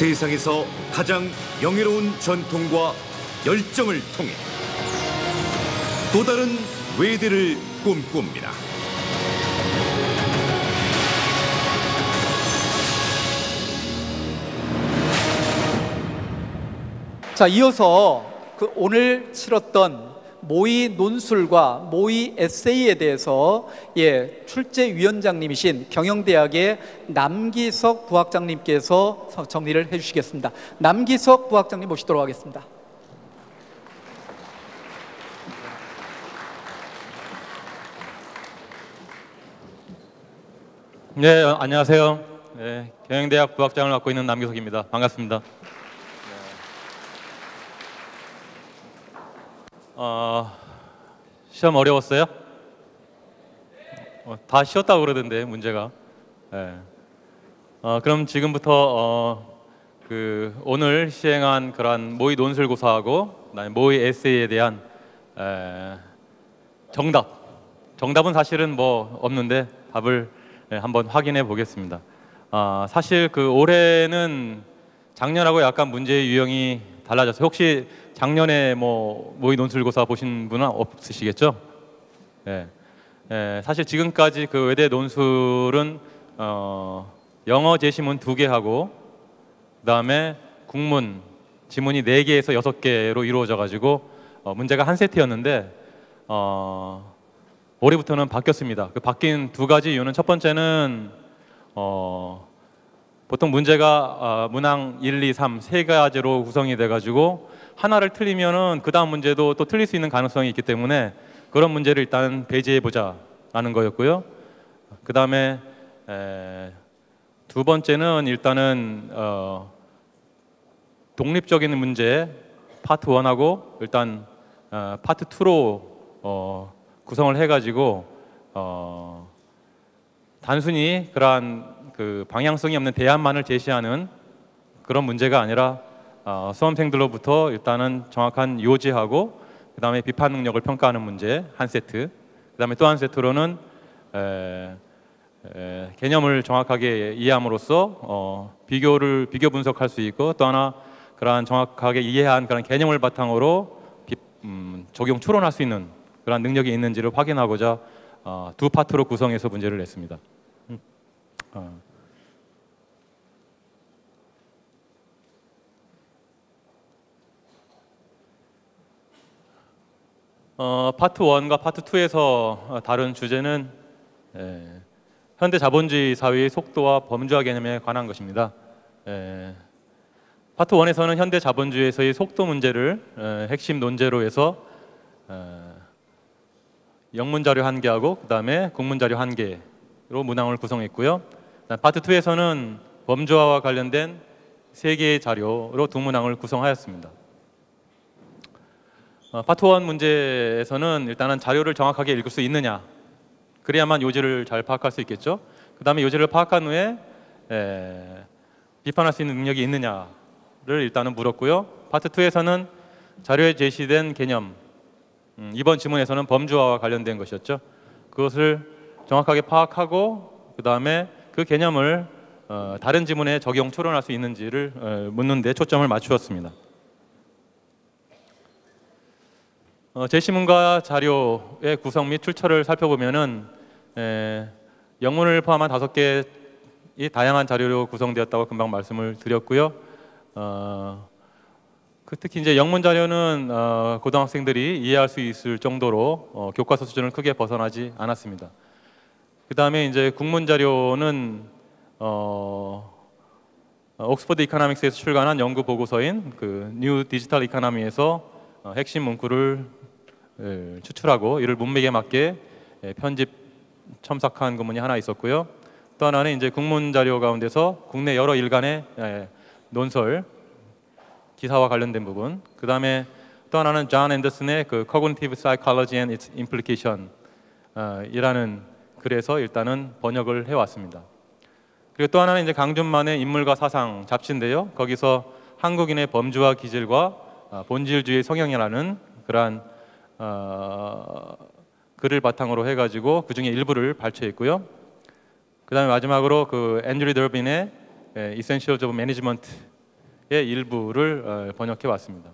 세상에서 가장 영예로운 전통과 열정을 통해 또 다른 외대를 꿈꿉니다. 자, 이어서 오늘 치렀던 모의 논술과 모의 에세이에 대해서 출제위원장님이신 경영대학의 남기석 부학장님께서 정리를 해주시겠습니다. 남기석 부학장님 모시도록 하겠습니다. 네, 안녕하세요. 네, 경영대학 부학장을 맡고 있는 남기석입니다. 반갑습니다. 시험 어려웠어요? 다 쉬었다고 그러던데 문제가. 네. 그럼 지금부터 오늘 시행한 그러한 모의 논술고사하고 모의 에세이에 대한 정답은 사실은 뭐 없는데 답을 한번 확인해 보겠습니다. 사실 올해는 작년하고 약간 문제의 유형이 달라졌어요. 혹시 작년에 모의 논술고사 보신 분은 없으시겠죠? 네. 사실 지금까지 외대 논술은 영어 제시문 2개 하고 그다음에 국문 지문이 4개에서 6개로 이루어져 가지고 문제가 한 세트였는데 올해부터는 바뀌었습니다. 바뀐 2가지 이유는, 첫 번째는 보통 문제가 문항 1, 2, 3 3가지로 구성이 돼 가지고 하나를 틀리면은 그 다음 문제도 또 틀릴 수 있는 가능성이 있기 때문에 그런 문제를 일단 배제해 보자라는 거였고요. 그 다음에 2번째는 일단은 독립적인 문제 파트 1하고 일단 파트 2로 구성을 해가지고 단순히 그러한 방향성이 없는 대안만을 제시하는 그런 문제가 아니라 수험생들로부터 일단은 정확한 요지하고 그 다음에 비판 능력을 평가하는 문제 한 세트, 그 다음에 또 한 세트로는 개념을 정확하게 이해함으로써 비교 분석할 수 있고, 또 하나 그러한 정확하게 이해한 그런 개념을 바탕으로 적용 추론할 수 있는 그런 능력이 있는지를 확인하고자 2파트로 구성해서 문제를 냈습니다. 파트 1과 파트 2에서 다룬 주제는 현대 자본주의 사회의 속도와 범주화 개념에 관한 것입니다. 파트 1에서는 현대 자본주의에서의 속도 문제를 핵심 논제로 해서 영문자료 1개하고 그 다음에 국문자료 1개로 문항을 구성했고요. 파트 2에서는 범주화와 관련된 3개의 자료로 2문항을 구성하였습니다. 파트 1 문제에서는 일단은 자료를 정확하게 읽을 수 있느냐, 그래야만 요지를 잘 파악할 수 있겠죠. 그 다음에 요지를 파악한 후에 비판할 수 있는 능력이 있느냐를 일단은 물었고요. 파트 2에서는 자료에 제시된 개념, 이번 지문에서는 범주화와 관련된 것이었죠. 그것을 정확하게 파악하고 그 다음에 그 개념을 다른 지문에 적용 추론할 수 있는지를 묻는 데 초점을 맞추었습니다. 제시문과 자료의 구성 및 출처를 살펴보면은 영문을 포함한 5개의 다양한 자료로 구성되었다고 금방 말씀을 드렸고요. 특히 이제 영문 자료는 고등학생들이 이해할 수 있을 정도로 교과서 수준을 크게 벗어나지 않았습니다. 그 다음에 이제 국문 자료는 옥스퍼드 이코노믹스에서 출간한 연구 보고서인 뉴 디지털 이코노미에서 핵심 문구를 추출하고 이를 문맥에 맞게 편집 첨삭한 구문이 하나 있었고요. 또 하나는 이제 국문 자료 가운데서 국내 여러 일간의 논설 기사와 관련된 부분, 그 다음에 또 하나는 존 앤더슨의 Cognitive Psychology and Its Implication 이라는 글에서 일단은 번역을 해왔습니다. 그리고 또 하나는 이제 강준만의 인물과 사상 잡지인데요. 거기서 한국인의 범주화 기질과 본질주의 성향이라는 그러한 글을 바탕으로 해가지고 그 중에 일부를 발췌했고요. 그 다음에 마지막으로 앤드류 더빈의 Essentials of Management 일부를 번역해 왔습니다.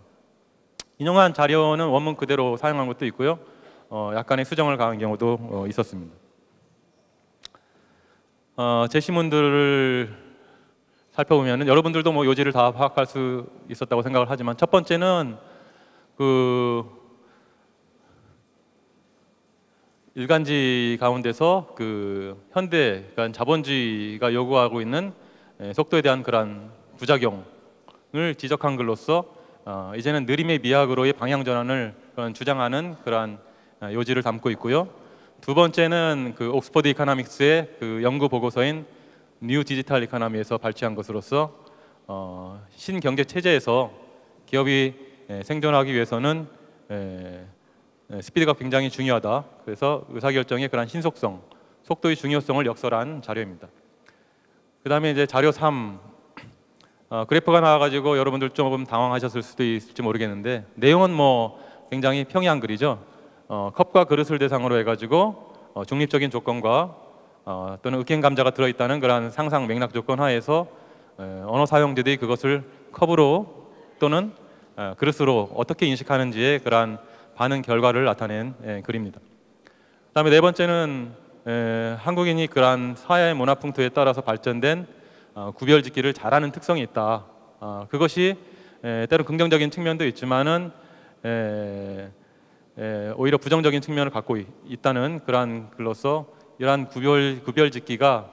인용한 자료는 원문 그대로 사용한 것도 있고요. 약간의 수정을 가한 경우도 있었습니다. 제시문들을 살펴보면 여러분들도 뭐 요지를 다 파악할 수 있었다고 생각을 하지만, 첫 번째는 그 일간지 가운데서 그 현대, 그러니까 자본주의가 요구하고 있는 속도에 대한 그러한 부작용을 지적한 글로써 이제는 느림의 미학으로의 방향 전환을 주장하는 그러한 요지를 담고 있고요. 두 번째는 그 옥스퍼드 이코노믹스의 그 연구 보고서인 뉴 디지털 이코노미에서 발췌한 것으로서 신경제 체제에서 기업이 생존하기 위해서는 스피드가 굉장히 중요하다. 그래서 의사결정의 그런 신속성, 속도의 중요성을 역설한 자료입니다. 그 다음에 이제 자료 3, 그래프가 나와가지고 여러분들 조금 당황하셨을 수도 있을지 모르겠는데, 내용은 뭐 굉장히 평이한 글이죠. 컵과 그릇을 대상으로 해가지고 중립적인 조건과 또는 의견 감자가 들어있다는 그런 상상 맥락 조건 하에서 언어 사용자들이 그것을 컵으로 또는 그릇으로 어떻게 인식하는지의 그러한 반응 결과를 나타낸 글입니다. 그다음에 네 번째는 한국인이 그러한 사회 문화 풍토에 따라서 발전된 구별짓기를 잘하는 특성이 있다. 그것이 때로 긍정적인 측면도 있지만은 오히려 부정적인 측면을 갖고 있다는 그러한 글로서 이러한 구별짓기가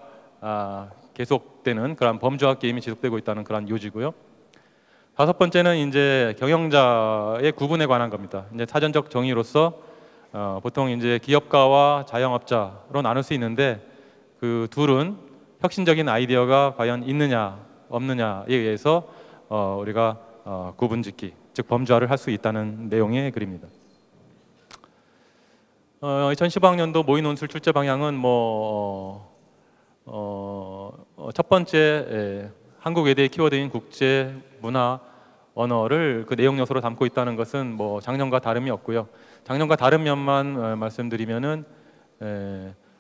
계속되는 그러한 범주화 게임이 지속되고 있다는 그러한 요지고요. 다섯 번째는 이제 경영자의 구분에 관한 겁니다. 이제 사전적 정의로서 보통 이제 기업가와 자영업자로 나눌 수 있는데, 그 둘은 혁신적인 아이디어가 과연 있느냐 없느냐에 의해서 우리가 구분짓기, 즉 범주화를 할 수 있다는 내용의 글입니다. 2015학년도 모의 논술 출제 방향은 첫 번째 한국 외대의 키워드인 국제 문화 언어를 그 내용 요소로 담고 있다는 것은 뭐 작년과 다름이 없고요. 작년과 다른 면만 말씀드리면은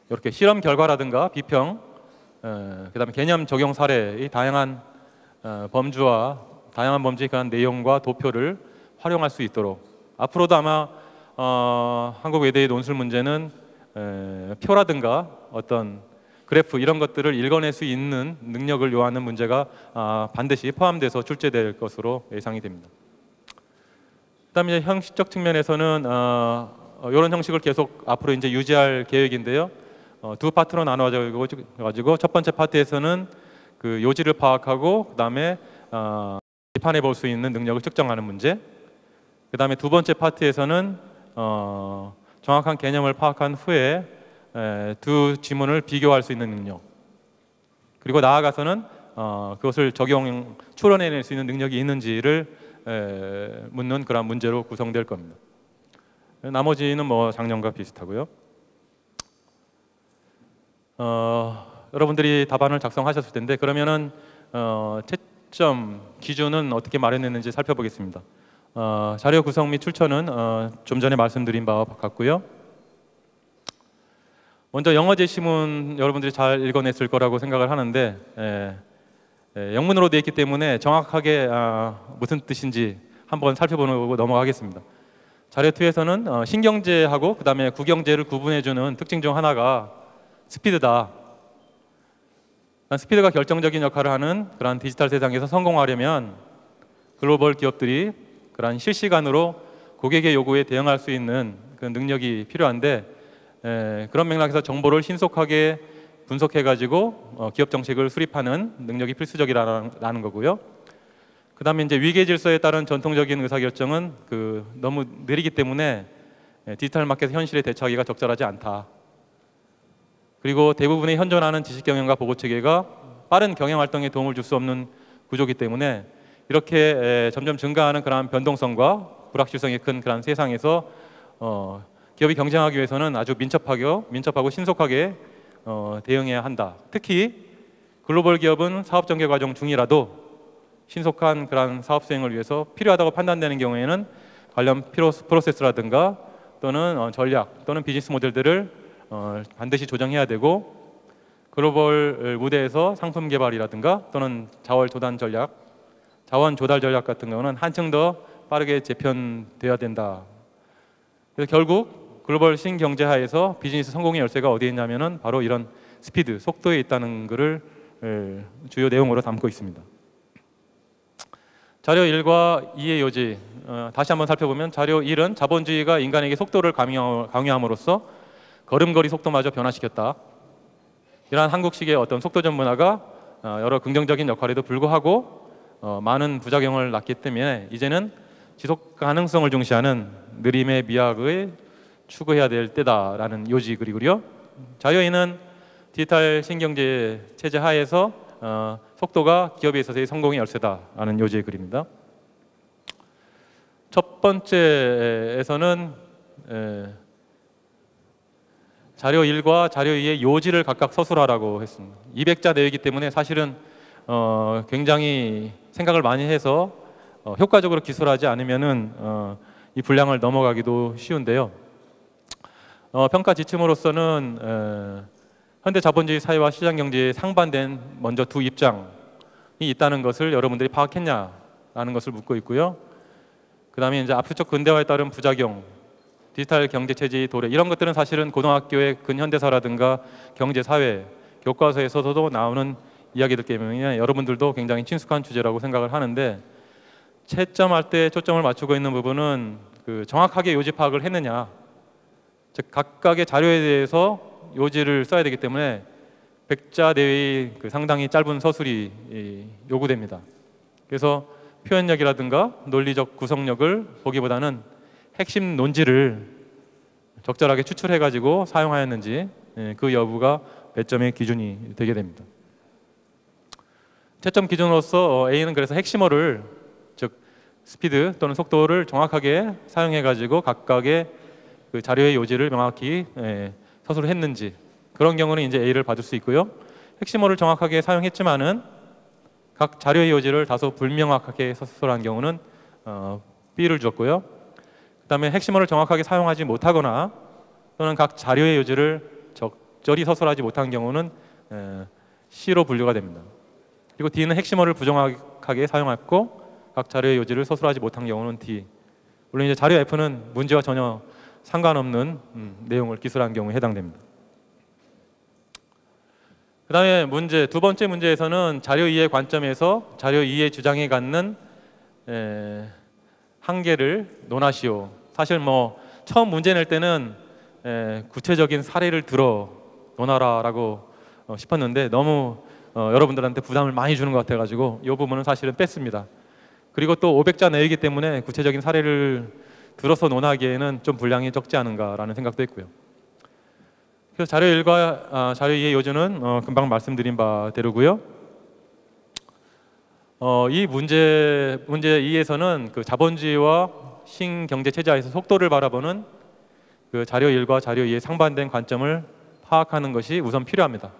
이렇게 실험 결과라든가 비평, 그다음에 개념 적용 사례의 다양한 범주와 다양한 범주의 그런 내용과 도표를 활용할 수 있도록, 앞으로도 아마 한국 외대의 논술 문제는 표라든가 어떤 그래프 이런 것들을 읽어낼 수 있는 능력을 요하는 문제가 반드시 포함돼서 출제될 것으로 예상이 됩니다. 그다음에 형식적 측면에서는 이런 형식을 계속 앞으로 이제 유지할 계획인데요. 두 파트로 나눠가지고 첫 번째 파트에서는 그 요지를 파악하고 그다음에 비판해 볼 수 있는 능력을 측정하는 문제. 그다음에 두 번째 파트에서는 정확한 개념을 파악한 후에 두 지문을 비교할 수 있는 능력, 그리고 나아가서는 그것을 추론해낼 수 있는 능력이 있는지를 묻는 그런 문제로 구성될 겁니다. 나머지는 뭐 작년과 비슷하고요. 여러분들이 답안을 작성하셨을 텐데, 그러면은 채점 기준은 어떻게 마련했는지 살펴보겠습니다. 자료 구성 및 출처는 좀 전에 말씀드린 바와 같고요. 먼저 영어 제시문 여러분들이 잘 읽어냈을 거라고 생각을 하는데, 영문으로 되어 있기 때문에 정확하게 무슨 뜻인지 한번 살펴보고 넘어가겠습니다. 자료 2에서는 신경제하고 그 다음에 구경제를 구분해주는 특징 중 하나가 스피드다. 스피드가 결정적인 역할을 하는 그런 디지털 세상에서 성공하려면 글로벌 기업들이 그런 실시간으로 고객의 요구에 대응할 수 있는 그 능력이 필요한데, 그런 맥락에서 정보를 신속하게 분석해가지고 기업 정책을 수립하는 능력이 필수적이라는 거고요. 그 다음에 이제 위계 질서에 따른 전통적인 의사결정은 너무 느리기 때문에 디지털 마켓 현실에 대처하기가 적절하지 않다. 그리고 대부분의 현존하는 지식 경영과 보고 체계가 빠른 경영 활동에 도움을 줄 수 없는 구조이기 때문에 이렇게 점점 증가하는 그런 변동성과 불확실성이 큰 그런 세상에서 기업이 경쟁하기 위해서는 아주 민첩하고 신속하게 대응해야 한다. 특히 글로벌 기업은 사업 전개 과정 중이라도 신속한 그런 사업 수행을 위해서 필요하다고 판단되는 경우에는 관련 프로세스라든가 또는 전략 또는 비즈니스 모델들을 반드시 조정해야 되고, 글로벌 무대에서 상품 개발이라든가 또는 자원 도단 전략 자원 조달 전략 같은 경우는 한층 더 빠르게 재편돼야 된다. 그래서 결국 글로벌 신경제하에서 비즈니스 성공의 열쇠가 어디에 있냐면은 바로 이런 스피드, 속도에 있다는 것을 주요 내용으로 담고 있습니다. 자료 1과 2의 요지, 다시 한번 살펴보면 자료 1은 자본주의가 인간에게 속도를 강요함으로써 걸음걸이 속도마저 변화시켰다. 이러한 한국식의 어떤 속도전 문화가 여러 긍정적인 역할에도 불구하고 많은 부작용을 낳기 때문에 이제는 지속 가능성을 중시하는 느림의 미학을 추구해야 될 때다라는 요지 그리고요. 자료 2는 디지털 신경제 체제 하에서 속도가 기업에 있어서의 성공의 열쇠다라는 요지의 글입니다. 첫 번째에서는 자료 1과 자료 2의 요지를 각각 서술하라고 했습니다. 200자 내용이기 때문에 사실은 굉장히 생각을 많이 해서 효과적으로 기술하지 않으면은 이 분량을 넘어가기도 쉬운데요. 평가 지침으로서는 현대 자본주의 사회와 시장 경제에 상반된 먼저 두 입장이 있다는 것을 여러분들이 파악했냐라는 것을 묻고 있고요. 그 다음에 이제 압축적 근대화에 따른 부작용, 디지털 경제 체제의 도래, 이런 것들은 사실은 고등학교의 근현대사라든가 경제 사회 교과서에서도 나오는 이야기들 때문에 여러분들도 굉장히 친숙한 주제라고 생각을 하는데, 채점할 때 초점을 맞추고 있는 부분은 정확하게 요지 파악을 했느냐, 즉 각각의 자료에 대해서 요지를 써야 되기 때문에 100자 내외의 상당히 짧은 서술이 요구됩니다. 그래서 표현력이라든가 논리적 구성력을 보기보다는 핵심 논지를 적절하게 추출해 가지고 사용하였는지 그 여부가 배점의 기준이 되게 됩니다. 채점 기준으로서 A는 그래서 핵심어를, 즉 스피드 또는 속도를 정확하게 사용해 가지고 각각의 그 자료의 요지를 명확히 서술을 했는지, 그런 경우는 이제 A를 받을 수 있고요. 핵심어를 정확하게 사용했지만은 각 자료의 요지를 다소 불명확하게 서술한 경우는 B를 줬고요. 그 다음에 핵심어를 정확하게 사용하지 못하거나 또는 각 자료의 요지를 적절히 서술하지 못한 경우는 C로 분류가 됩니다. 그리고 D는 핵심어를 부정확하게 사용했고 각 자료의 요지를 서술하지 못한 경우는 D. 물론 이제 자료 F는 문제와 전혀 상관없는 내용을 기술한 경우에 해당됩니다. 그 다음에 문제, 두 번째 문제에서는 자료 2의 관점에서 자료 2의 주장에 갖는 한계를 논하시오. 사실 뭐 처음 문제 낼 때는 구체적인 사례를 들어 논하라라고 싶었는데 너무 여러분들한테 부담을 많이 주는 것 같아가지고 이 부분은 사실은 뺐습니다. 그리고 또 500자 내이기 때문에 구체적인 사례를 들어서 논하기에는 좀 분량이 적지 않은가라는 생각도 했고요. 그래서 자료 1과 자료 2의 요지는 금방 말씀드린 바대로고요. 이 문제 2에서는 그 자본주의와 신경제 체제하에서 속도를 바라보는 그 자료 1과 자료 2의 상반된 관점을 파악하는 것이 우선 필요합니다.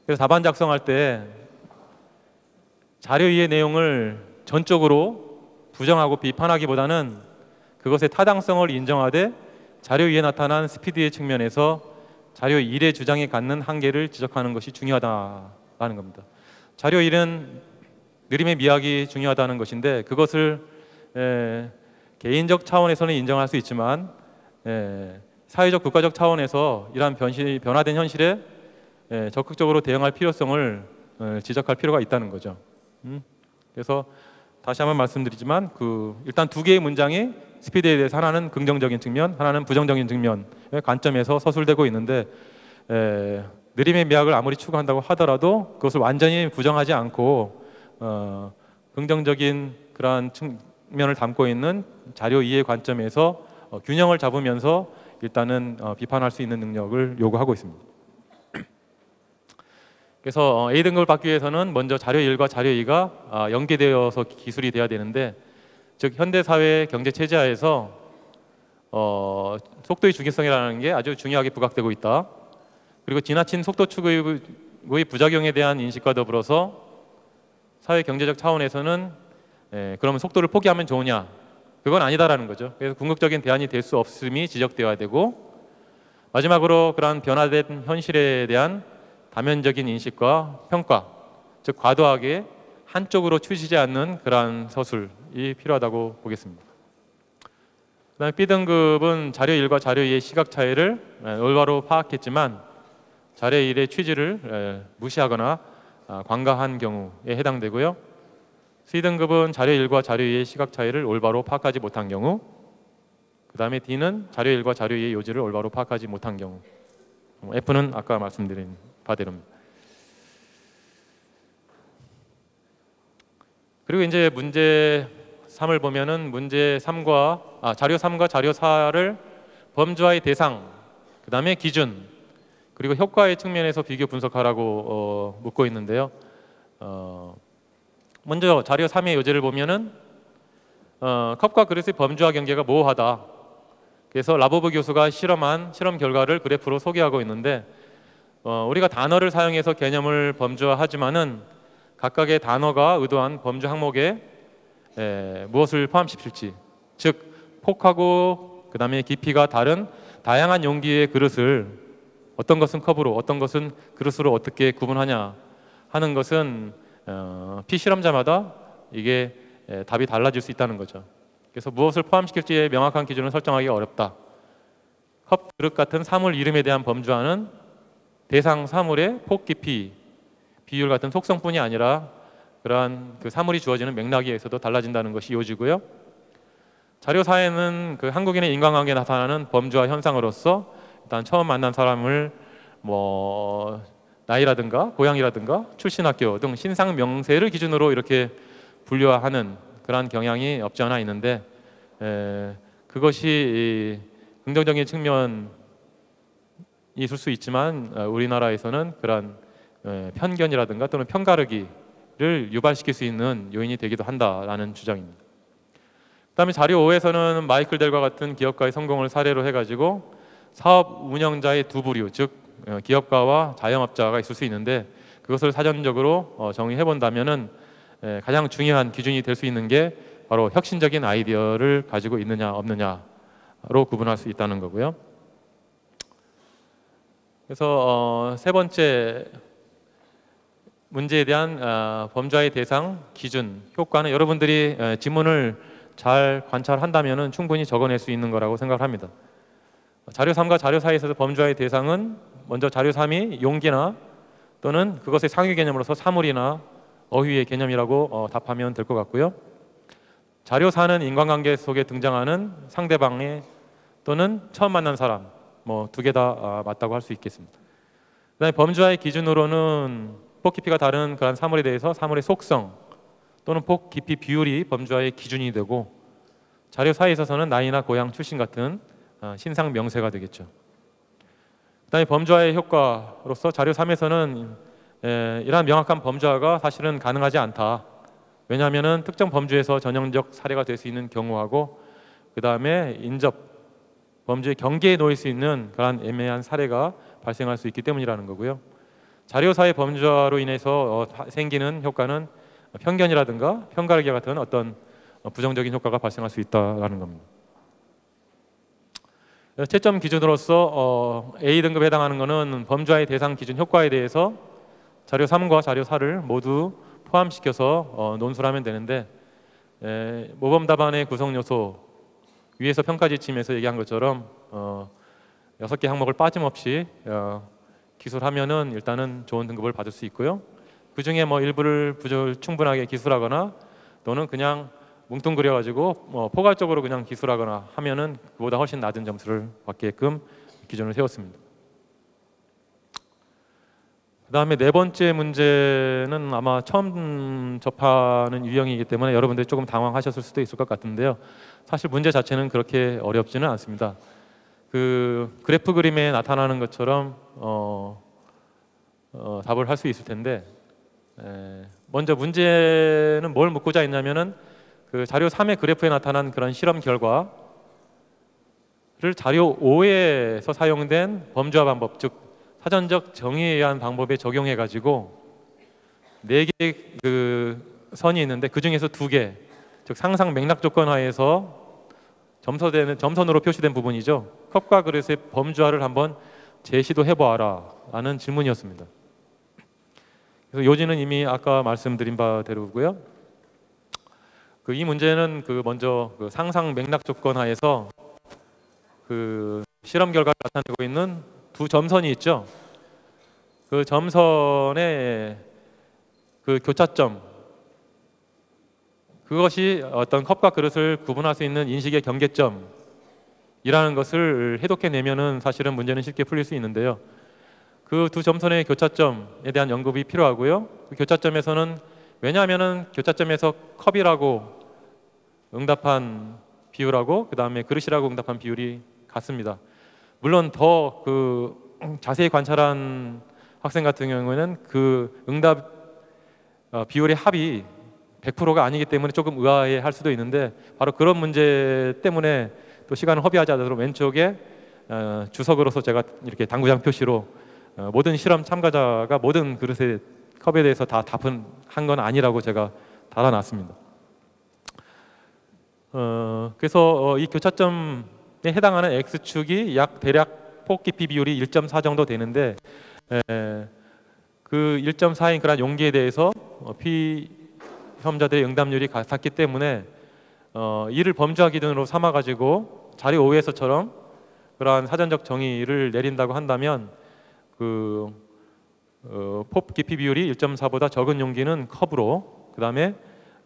그래서 답안 작성할 때 자료 2의 내용을 전적으로 부정하고 비판하기보다는 그것의 타당성을 인정하되 자료 2에 나타난 스피드의 측면에서 자료 1의 주장에 갖는 한계를 지적하는 것이 중요하다라는 겁니다. 자료 1은 느림의 미학이 중요하다는 것인데 그것을 개인적 차원에서는 인정할 수 있지만 사회적 국가적 차원에서 이러한 변화된 현실에 적극적으로 대응할 필요성을 지적할 필요가 있다는 거죠. 그래서 다시 한번 말씀드리지만 일단 두 개의 문장이 스피드에 대해서 하나는 긍정적인 측면, 하나는 부정적인 측면의 관점에서 서술되고 있는데 느림의 미학을 아무리 추구한다고 하더라도 그것을 완전히 부정하지 않고 긍정적인 그러한 측면을 담고 있는 자료 2의 관점에서 균형을 잡으면서 일단은 비판할 수 있는 능력을 요구하고 있습니다. 그래서 A등급을 받기 위해서는 먼저 자료 1과 자료 2가 연계되어서 기술이 돼야 되는데, 즉 현대사회 경제체제하에서 속도의 중요성이라는 게 아주 중요하게 부각되고 있다. 그리고 지나친 속도 추구의 부작용에 대한 인식과 더불어서 사회 경제적 차원에서는 그러면 속도를 포기하면 좋으냐? 그건 아니다라는 거죠. 그래서 궁극적인 대안이 될 수 없음이 지적되어야 되고, 마지막으로 그러한 변화된 현실에 대한 다면적인 인식과 평가, 즉 과도하게 한쪽으로 치우치지 않는 그러한 서술이 필요하다고 보겠습니다. 그다음에 B등급은 자료 1과 자료 2의 시각 차이를 올바로 파악했지만 자료 1의 취지를 무시하거나 관가한 경우에 해당되고요. C등급은 자료 1과 자료 2의 시각 차이를 올바로 파악하지 못한 경우, 그 다음에 D는 자료 1과 자료 2의 요지를 올바로 파악하지 못한 경우, F는 아까 말씀드린 바대로입니다. 그리고 이제 문제 3을 보면은 문제 3과 자료 3과 자료 4를 범주와의 대상, 그 다음에 기준, 그리고 효과의 측면에서 비교 분석하라고 묻고 있는데요. 먼저 자료 3의 요지를 보면은 컵과 그릇의 범주와 경계가 모호하다. 그래서 라보브 교수가 실험 결과를 그래프로 소개하고 있는데 우리가 단어를 사용해서 개념을 범주화하지만은 각각의 단어가 의도한 범주 항목에 무엇을 포함시킬지, 즉 폭하고 그 다음에 깊이가 다른 다양한 용기의 그릇을 어떤 것은 컵으로 어떤 것은 그릇으로 어떻게 구분하냐 하는 것은 피실험자마다 이게 답이 달라질 수 있다는 거죠. 그래서 무엇을 포함시킬지의 명확한 기준을 설정하기가 어렵다. 컵, 그릇 같은 사물 이름에 대한 범주화는 대상 사물의 폭, 깊이, 비율 같은 속성뿐이 아니라 그러한 그 사물이 주어지는 맥락에 의해서도 달라진다는 것이 요지고요. 자료 4에는 그 한국인의 인간관계에 나타나는 범주화 현상으로서 일단 처음 만난 사람을 뭐 나이라든가 고향이라든가 출신 학교 등 신상 명세를 기준으로 이렇게 분류하는 그러한 경향이 없지 않아 있는데 그것이 긍정적인 측면이 있을 수 있지만 우리나라에서는 그러한 편견이라든가 또는 편가르기를 유발시킬 수 있는 요인이 되기도 한다라는 주장입니다. 그다음에 자료 5에서는 마이클 델과 같은 기업가의 성공을 사례로 해가지고 사업 운영자의 두 부류, 즉 기업가와 자영업자가 있을 수 있는데 그것을 사전적으로 정의해 본다면은 가장 중요한 기준이 될 수 있는 게 바로 혁신적인 아이디어를 가지고 있느냐 없느냐로 구분할 수 있다는 거고요. 그래서 세 번째 문제에 대한 범주화의 대상, 기준, 효과는 여러분들이 지문을 잘 관찰한다면은 충분히 적어낼 수 있는 거라고 생각합니다. 자료 3과 자료 4에서 범주화의 대상은 먼저 자료 3이 용기나 또는 그것의 상위 개념으로서 사물이나 어휘의 개념이라고 답하면 될 것 같고요. 자료 4는 인간관계 속에 등장하는 상대방의 또는 처음 만난 사람, 뭐 두 개 다 맞다고 할 수 있겠습니다. 그다음에 범주화의 기준으로는 폭 깊이가 다른 그런 사물에 대해서 사물의 속성 또는 폭 깊이 비율이 범주화의 기준이 되고, 자료 4에 있어서는 나이나 고향, 출신 같은 신상 명세가 되겠죠. 그다음에 범주화의 효과로서 자료 3에서는 이러한 명확한 범주화가 사실은 가능하지 않다. 왜냐하면은 특정 범주에서 전형적 사례가 될 수 있는 경우하고 그 다음에 인접 범주의 경계에 놓일 수 있는 그러한 애매한 사례가 발생할 수 있기 때문이라는 거고요. 자료사의 범주화로 인해서 생기는 효과는 편견이라든가 편가르기 같은 어떤 부정적인 효과가 발생할 수 있다는 겁니다. 채점 기준으로서 A등급에 해당하는 것은 범주화의 대상 기준 효과에 대해서 자료 3과 자료 4를 모두 포함시켜서 논술을 하면 되는데, 모범 답안의 구성 요소 위에서 평가 지침에서 얘기한 것처럼 6개 항목을 빠짐없이 기술하면은 일단은 좋은 등급을 받을 수 있고요. 그 중에 뭐 일부를 충분하게 기술하거나 또는 그냥 뭉뚱그려가지고 포괄적으로 그냥 기술하거나 하면은 그보다 훨씬 낮은 점수를 받게끔 기준을 세웠습니다. 그 다음에 네 번째 문제는 아마 처음 접하는 유형이기 때문에 여러분들이 조금 당황하셨을 수도 있을 것 같은데요. 사실 문제 자체는 그렇게 어렵지는 않습니다. 그 그래프 그림에 나타나는 것처럼 답을 할 수 있을 텐데, 먼저 문제는 뭘 묻고자 했냐면은 그 자료 3의 그래프에 나타난 그런 실험 결과를 자료 5에서 사용된 범주화 방법, 즉 사전적 정의에 의한 방법에 적용해 가지고 4개의 그 선이 있는데 그 중에서 2개, 즉 상상 맥락 조건 하에서 점선으로 표시된 부분이죠. 컵과 그릇의 범주화를 한번 제시도 해보아라 라는 질문이었습니다. 그래서 요지는 이미 아까 말씀드린 바대로고요. 이 문제는 먼저 상상 맥락 조건 하에서 실험 결과를 나타내고 있는 두 점선이 있죠. 그 점선의 교차점, 그것이 어떤 컵과 그릇을 구분할 수 있는 인식의 경계점이라는 것을 해독해내면은 사실은 문제는 쉽게 풀릴 수 있는데요. 그 두 점선의 교차점에 대한 연구가 필요하고요. 그 교차점에서는, 왜냐하면은 교차점에서 컵이라고 응답한 비율하고 그 다음에 그릇이라고 응답한 비율이 같습니다. 물론 더 자세히 관찰한 학생 같은 경우에는 응답 비율의 합이 100%가 아니기 때문에 조금 의아해할 수도 있는데, 바로 그런 문제 때문에 또 시간을 허비하지 않도록 왼쪽에 주석으로서 제가 이렇게 당구장 표시로 모든 실험 참가자가 모든 그릇의 컵에 대해서 다 답은 한 건 아니라고 제가 달아놨습니다. 그래서 이 교차점에 해당하는 X축이 대략 폭 깊이 비율이 1.4 정도 되는데, 그 1.4인 그런 용기에 대해서 피험자들의 응답률이 같았기 때문에 이를 범주화 기준으로 삼아가지고 자리 5에서처럼 그러한 사전적 정의를 내린다고 한다면 폭 깊이 비율이 1.4보다 적은 용기는 컵으로, 그 다음에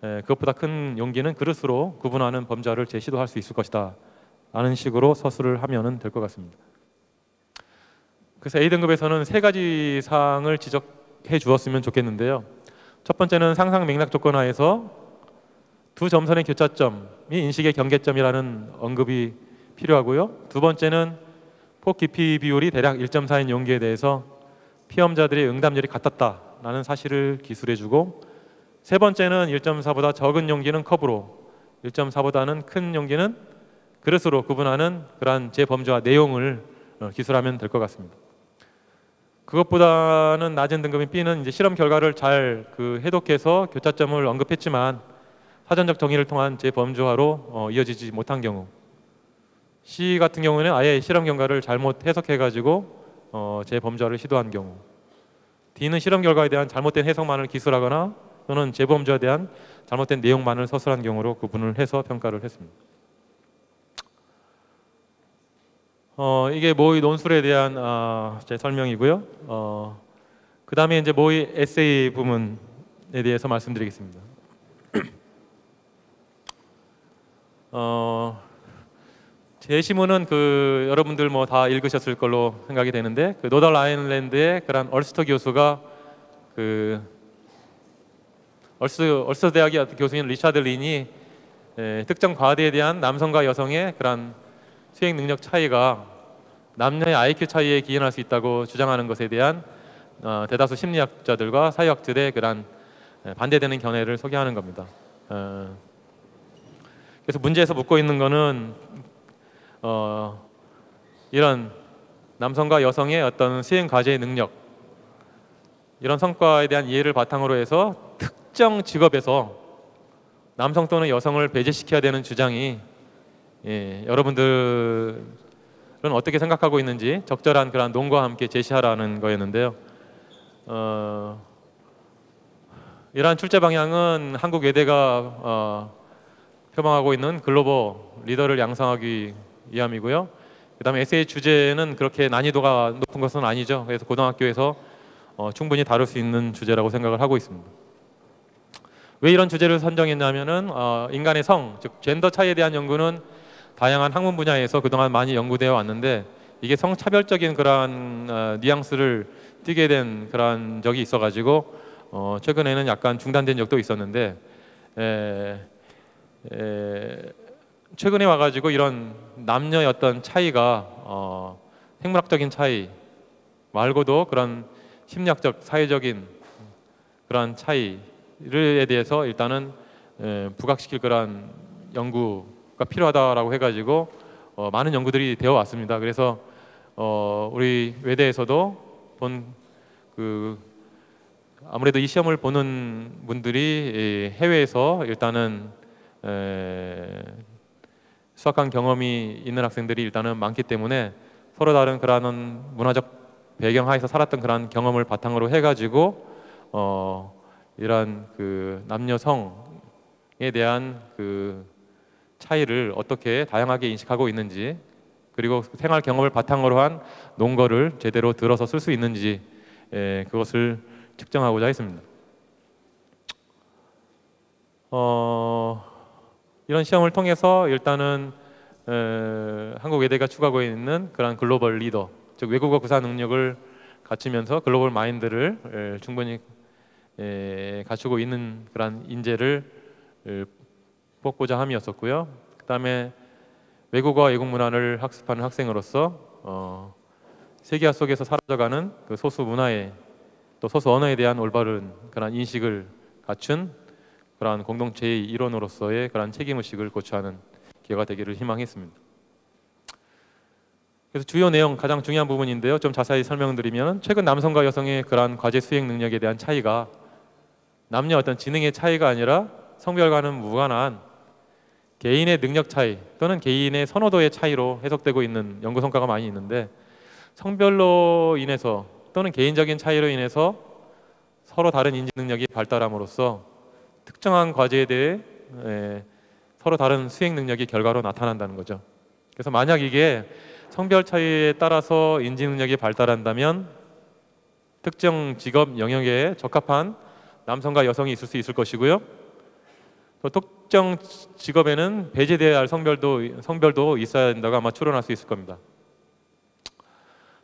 그것보다 큰 용기는 그릇으로 구분하는 범주화를 제시도 할 수 있을 것이다 라는 식으로 서술을 하면 될 것 같습니다. 그래서 A등급에서는 세 가지 사항을 지적해 주었으면 좋겠는데요. 첫 번째는 상상 맥락 조건 하에서 두 점선의 교차점이 인식의 경계점이라는 언급이 필요하고요. 두 번째는 폭 깊이 비율이 대략 1.4인 용기에 대해서 피험자들의 응답률이 같았다라는 사실을 기술해주고, 세 번째는 1.4보다 적은 용기는 컵으로, 1.4보다는 큰 용기는 그릇으로 구분하는 그러한 재범주화 내용을 기술하면 될 것 같습니다. 그것보다는 낮은 등급인 B는 이제 실험 결과를 잘 해독해서 교차점을 언급했지만 사전적 정의를 통한 재범주화로 이어지지 못한 경우, C 같은 경우는 아예 실험 결과를 잘못 해석해가지고 재범주화를 시도한 경우, D는 실험 결과에 대한 잘못된 해석만을 기술하거나 또는 재범주화에 대한 잘못된 내용만을 서술한 경우로 구분을 해서 평가를 했습니다. 이게 모의 논술에 대한 제 설명이고요. 그 다음에 이제 모의 에세이 부분에 대해서 말씀드리겠습니다. 제 시문은 여러분들 뭐 다 읽으셨을 걸로 생각이 되는데, 노덜 아일랜드의 그런 얼스터 교수가 얼스터 대학의 교수인 리차드 린이 특정 과대에 대한 남성과 여성의 그런 수행 능력 차이가 남녀의 IQ 차이에 기인할 수 있다고 주장하는 것에 대한 대다수 심리학자들과 사회학자들의 그런 반대되는 견해를 소개하는 겁니다. 그래서 문제에서 묻고 있는 것은 이런 남성과 여성의 어떤 수행 과제의 능력, 이런 성과에 대한 이해를 바탕으로 해서 특정 직업에서 남성 또는 여성을 배제시켜야 되는 주장이 여러분들은 어떻게 생각하고 있는지 적절한 그런 논과 함께 제시하라는 거였는데요. 이러한 출제 방향은 한국 외대가 표방하고 있는 글로벌 리더를 양성하기 위함이고요. 그 다음에 에세이 주제는 그렇게 난이도가 높은 것은 아니죠. 그래서 고등학교에서 충분히 다룰 수 있는 주제라고 생각을 하고 있습니다. 왜 이런 주제를 선정했냐면은 인간의 성, 즉 젠더 차이에 대한 연구는 다양한 학문 분야에서 그동안 많이 연구되어 왔는데, 이게 성차별적인 그러한 뉘앙스를 띠게 된 그러한 적이 있어가지고 최근에는 약간 중단된 적도 있었는데, 최근에 와가지고 이런 남녀의 어떤 차이가 생물학적인 차이 말고도 그런 심리학적, 사회적인 그런 차이에 대해서 일단은 부각시킬 그런 연구가 필요하다라고 해가지고 많은 연구들이 되어 왔습니다. 그래서 우리 외대에서도 아무래도 이 시험을 보는 분들이 해외에서 일단은 수학한 경험이 있는 학생들이 일단은 많기 때문에 서로 다른 그러한 문화적 배경 하에서 살았던 그러한 경험을 바탕으로 해가지고 이러한 그 남녀성에 대한 그 차이를 어떻게 다양하게 인식하고 있는지, 그리고 생활 경험을 바탕으로 한 논거를 제대로 들어서 쓸 수 있는지 그것을 측정하고자 했습니다. 이런 시험을 통해서 일단은 한국 외대가 추구하고 있는 그런 글로벌 리더, 즉 외국어 구사 능력을 갖추면서 글로벌 마인드를 충분히 갖추고 있는 그런 인재를 뽑고자 함이었었고요. 그다음에 외국어 외국 문화를 학습하는 학생으로서 세계화 속에서 사라져가는 그 소수 문화에 또 소수 언어에 대한 올바른 그런 인식을 갖춘 그러한 공동체의 일원으로서의 그러한 책임의식을 고취하는 기회가 되기를 희망했습니다. 그래서 주요 내용 가장 중요한 부분인데요. 좀 자세히 설명드리면 최근 남성과 여성의 그러한 과제 수행 능력에 대한 차이가 남녀 어떤 지능의 차이가 아니라 성별과는 무관한 개인의 능력 차이 또는 개인의 선호도의 차이로 해석되고 있는 연구 성과가 많이 있는데, 성별로 인해서 또는 개인적인 차이로 인해서 서로 다른 인지 능력이 발달함으로써 특정한 과제에 대해 서로 다른 수행 능력이 결과로 나타난다는 거죠. 그래서 만약 이게 성별 차이에 따라서 인지 능력이 발달한다면 특정 직업 영역에 적합한 남성과 여성이 있을 수 있을 것이고요. 또 특정 직업에는 배제되어야 할 성별도 있어야 된다고 아마 추론할 수 있을 겁니다.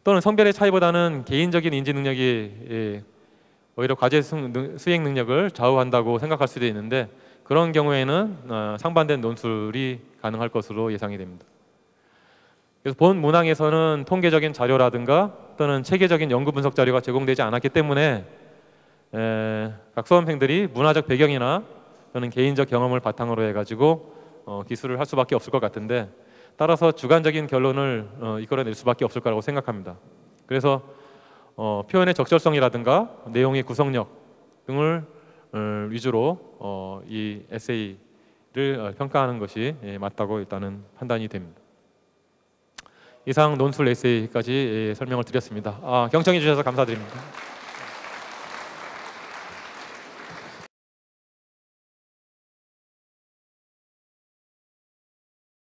또는 성별의 차이보다는 개인적인 인지 능력이 오히려 과제 수행 능력을 좌우한다고 생각할 수도 있는데, 그런 경우에는 상반된 논술이 가능할 것으로 예상이 됩니다. 그래서 본 문항에서는 통계적인 자료라든가 또는 체계적인 연구 분석 자료가 제공되지 않았기 때문에 각 수험생들이 문화적 배경이나 또는 개인적 경험을 바탕으로 해가지고 기술을 할 수밖에 없을 것 같은데, 따라서 주관적인 결론을 이끌어낼 수밖에 없을 거라고 생각합니다. 그래서 표현의 적절성이라든가 내용의 구성력 등을 위주로 이 에세이를 평가하는 것이 맞다고 일단은 판단이 됩니다. 이상 논술 에세이까지 설명을 드렸습니다. 경청해 주셔서 감사드립니다.